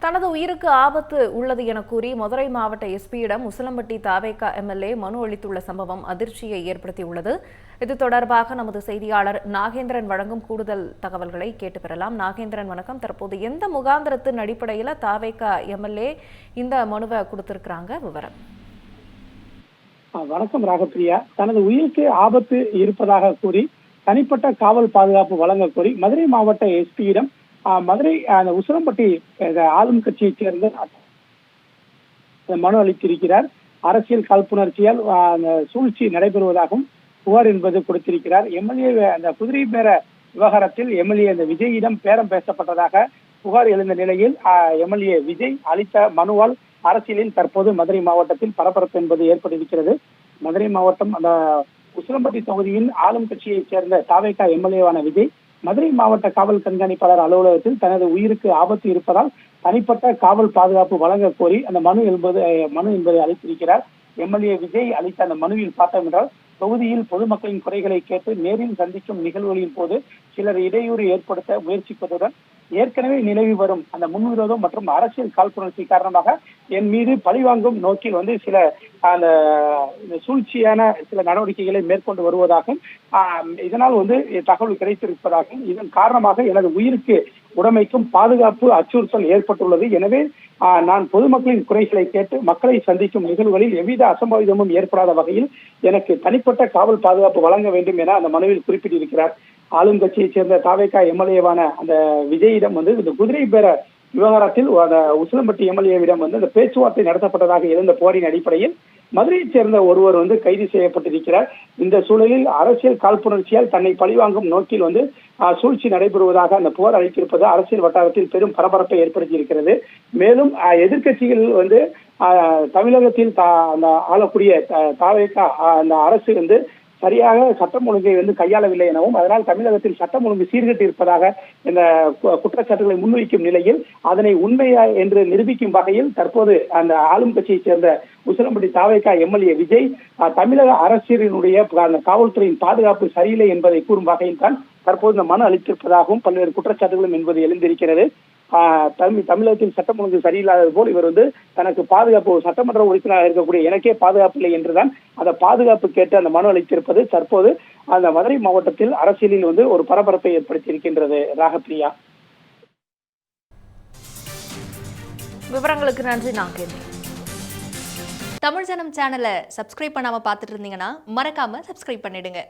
தனது உயிருக்கு ஆபத்து உள்ளது என கூறி மதுரை மாவட்ட எஸ்பியிடம் உசிலம்பட்டி தாவேகா எம்எல்ஏ மனு அளித்துள்ள சம்பவம் அதிர்ச்சியை ஏற்படுத்தியுள்ளது. இது தொடர்பாக நமது செய்தியாளர் நாகேந்திரன் வழங்கும் கூடுதல் தகவல்களை கேட்டு பெறலாம். நாகேந்திரன், வணக்கம். தற்போது எந்த முகாந்திரத்தின் அடிப்படையில் தாவேகா எம்எல்ஏ இந்த மனுவை கொடுத்திருக்கிறாங்க? விவரம். வணக்கம் ராகப்பிரியா. தனது உயிருக்கு ஆபத்து இருப்பதாக கூறி தனிப்பட்ட காவல் பாதுகாப்பு வழங்க கோரி மதுரை மாவட்ட எஸ்பியிடம் மதுரை உசிலம்பட்டி ஆளும் கட்சியைச் சேர்ந்த மனு அளித்திருக்கிறார். அரசியல் காழ்ப்புணர்ச்சியால் சூழ்ச்சி நடைபெறுவதாகவும் புகார் என்பது கொடுத்திருக்கிறார். எம்எல்ஏ அந்த குதிரை பேர விவகாரத்தில் எம்எல்ஏ அந்த விஜயிடம் பேரம் பேசப்பட்டதாக புகார் எழுந்த நிலையில் எம்எல்ஏ விஜய் அளித்த மனுவால் அரசியலில் தற்போது மதுரை மாவட்டத்தில் பரபரப்பு என்பது ஏற்பட்டிருக்கிறது. மதுரை மாவட்டம் அந்த உசிலம்பட்டி தொகுதியின் ஆளும் கட்சியைச் சேர்ந்த தாவேகா எம்எல்ஏவான விஜய் மதுரை மாவட்ட காவல் கண்காணிப்பாளர் அலுவலகத்தில் தனது உயிருக்கு ஆபத்து இருப்பதால் தனிப்பட்ட காவல் பாதுகாப்பு வழங்க கோரி அந்த மனு என்பதை அளித்திருக்கிறார். எம்எல்ஏ விஜய் அளித்த அந்த மனுவில் பார்த்தோம் என்றால், தொகுதியில் பொதுமக்களின் குறைகளை கேட்டு நேரில் சந்திக்கும் நிகழ்வுகளின் போது சிலர் இடையூறு ஏற்படுத்த முயற்சிப்பதுடன் ஏற்கனவே நிலவி வரும் அந்த முன்விரோதம் மற்றும் அரசியல் காழ்ப்புணர்ச்சி காரணமாக என் மீது பழிவாங்கும் நோக்கில் சில அந்த சூழ்ச்சியான சில நடவடிக்கைகளை மேற்கொண்டு வருவதாகவும் இதனால் தகவல் கிடைத்திருப்பதாகவும் இதன் காரணமாக எனது உயிருக்கு உடைமைக்கும் பாதுகாப்பு அச்சுறுத்தல் ஏற்பட்டுள்ளது. எனவே நான் பொதுமக்களின் குறைகளை கேட்டு மக்களை சந்திக்கும் நிகழ்வுகளில் எவ்வித அசம்பாவிதமும் ஏற்படாத வகையில் எனக்கு தனிப்பட்ட காவல் பாதுகாப்பு வழங்க வேண்டும் என அந்த மனுவில் குறிப்பிட்டிருக்கிறார். ஆளும் கட்சியைச் சேர்ந்த தாவேகா எம்எல்ஏவான அந்த விஜயிடம் இந்த குதிரை பேர விவகாரத்தில் உசிலம்பட்டி எம்எல்ஏவிடம் அந்த பேச்சுவார்த்தை நடத்தப்பட்டதாக இருந்த புகாரின் அடிப்படையில் மதுரையைச் சேர்ந்த ஒருவர் கைது செய்யப்பட்டிருக்கிறார். இந்த சூழலில் அரசியல் காழ்ப்புணர்ச்சியால் தன்னை பழிவாங்கும் நோக்கில் சூழ்ச்சி நடைபெறுவதாக அந்த புகார் அளித்திருப்பது அரசியல் வட்டாரத்தில் பெரும் பரபரப்பை ஏற்படுத்தியிருக்கிறது. மேலும் எதிர்கட்சிகள் தமிழகத்தில் ஆளக்கூடிய தாவேகா அந்த அரசு சரியாக சட்டம் ஒழுங்கை கையாளவில்லை எனவும் அதனால் தமிழகத்தில் சட்டம் ஒழுங்கு சீர்கட்டு இருப்பதாக இந்த குற்றச்சாட்டுகளை முன்வைக்கும் நிலையில் அதனை உண்மையா என்று நிரூபிக்கும் வகையில் தற்போது அந்த ஆளும் கட்சியைச் சேர்ந்த உசிலம்பட்டி தாவேகா எம்எல்ஏ விஜய் தமிழக அரசியலினுடைய காவல்துறையின் பாதுகாப்பு சரியில்லை என்பதை கூறும் வகையில் தான் தற்போது இந்த மனு அளித்திருப்பதாகவும் பல்வேறு குற்றச்சாட்டுகளும் என்பது எழுந்திருக்கிறது. தமிழகத்தில் சட்டம் ஒழுங்கு சரியில்லாதது போல் இவர் தனக்கு பாதுகாப்பு சட்டமன்ற உறுப்பினராக இருக்கக்கூடிய எனக்கே பாதுகாப்பு இல்லை என்றுதான் அந்த பாதுகாப்பு கேட்டு அந்த மனு அளித்திருப்பது தற்போது அந்த மதுரை மாவட்டத்தில் அரசியலில் ஒரு பரபரப்பை ஏற்படுத்தி இருக்கின்றது. ராகப்பிரியா, விவரங்களுக்கு நன்றி. நாகேந்திரன். தமிழ் ஜனம் சேனலை சப்ஸ்கிரைப் பண்ணாம பார்த்துட்டு இருந்தீங்கன்னா மறக்காம சப்ஸ்கிரைப் பண்ணிடுங்க.